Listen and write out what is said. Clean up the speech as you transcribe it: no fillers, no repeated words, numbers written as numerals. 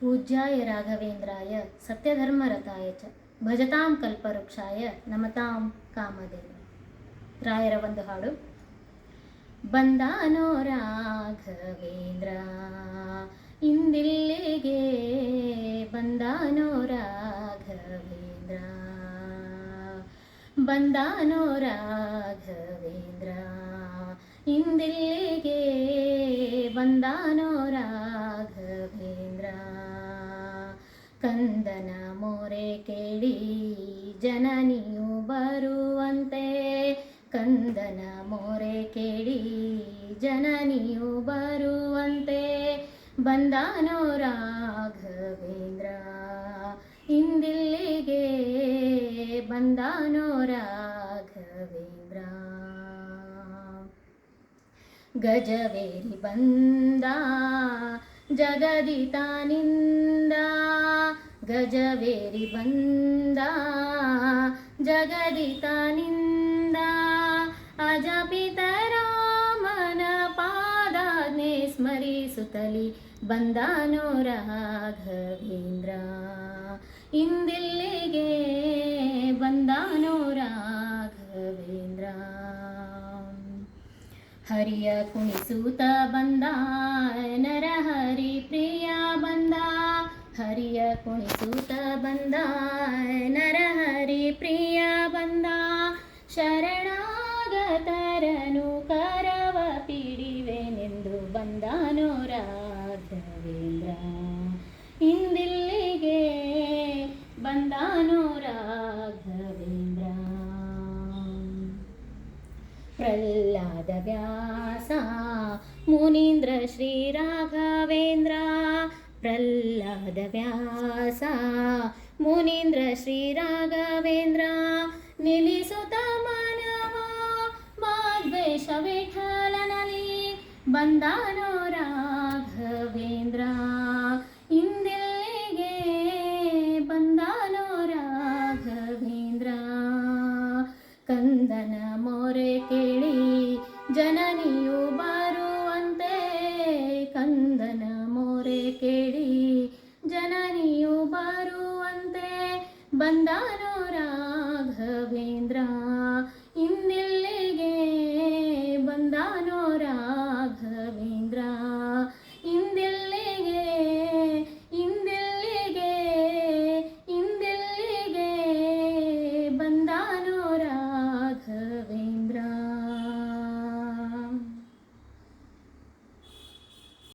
पूज्याय राघवेन्द्राय सत्यधर्मरताय च ಭಜತಾಂ ಕಲ್ಪವೃಕ್ಷಾಯ ನಮತಾಂ ಕಾಮಧೇನು. ರಾಯರ ಒಂದು ಹಾಡು. ಬಂದಾನೋ ರಾಘವೇಂದ್ರ ಇಂದಿಲ್ಲಿಗೆ, ಬಂದಾನೋ ರಾಘವೇಂದ್ರ, ಬಂದಾನೋ ರಾಘವೇಂದ್ರ ಇಂದಿಲ್ಲಿಗೆ, ಬಂದಾನೋ ರಾಘವೇಂದ್ರ. ಕಂದನ ಮೊರೆ ಕೇಳಿ ಜನನಿಯು ಬರುವಂತೆ, ಕಂದನ ಮೊರೆ ಕೇಳಿ ಜನನಿಯು ಬರುವಂತೆ, ಬಂದಾನೋ ರಾಘವೇಂದ್ರ ಇಂದಿಲ್ಲಿಗೆ, ಬಂದಾನೋ ರಾಘವೇಂದ್ರ. ಗಜವೇರಿ ಬಂದ ಜಗದಿತಾನಿಂದ, ಗಜವೇರಿ ಬಂದ ಜಗದಿತಾನಿಂದ, ಅಜಪಿತ ರಾಮನ ಪಾದಾಜ್ಞೆ ಸ್ಮರಿಸುತ್ತಲಿ, ಬಂದಾನೋ ರಾಘವೇಂದ್ರ ಇಂದಿಲ್ಲಿಗೆ, ಬಂದಾನೋ ರಾಘವೇಂದ್ರ. ಹರಿಯ ಕುಣಿಸೂತ ಬಂದ ನರಹರಿ ಪ್ರಿಯ ಬಂದ, ಹರಿಯ ಕುಣಿಸೂತ ಬಂದ ನರಹರಿ ಪ್ರಿಯ ಬಂದ, ಶರಣಾಗತರನು ಕರವ ಪಿಡಿವೆನೆಂದು, ಬಂದಾನೋ ರಾಘವೇಂದ್ರ ಇಂದಿಲ್ಲಿಗೆ, ಬಂದಾನೋ ರಾಘವೇಂದ್ರ. ಪ್ರಹ್ಲಾದ ವ್ಯಾಸ ಮುನೀಂದ್ರ ಶ್ರೀ ರಾಘವೇಂದ್ರ, ಪ್ರಹ್ಲಾದ ವ್ಯಾಸ ಮುನೀಂದ್ರ ಶ್ರೀ ರಾಘವೇಂದ್ರ, ನಿಲ್ಲಿಸುತ್ತ ಮನವ ಮಾದ್ವೇಷ ವಿಠಲನಲ್ಲಿ, ಬಂದಾನೋ ರಾಘವೇಂದ್ರ ಇಂದಿಲ್ಲಿಗೆ, ಬಂದಾನೋ ರಾಘವೇಂದ್ರ. ಕಂದನ ಮೊರೆ ಕೇಳಿ ಜನನಿಯು ಬರುವಂತೆ, ಕಂದನ ಮೊರೆ ಕೇಳಿ ಜನನಿಯು ಬರುವಂತೆ, ಬಂದಾನೋ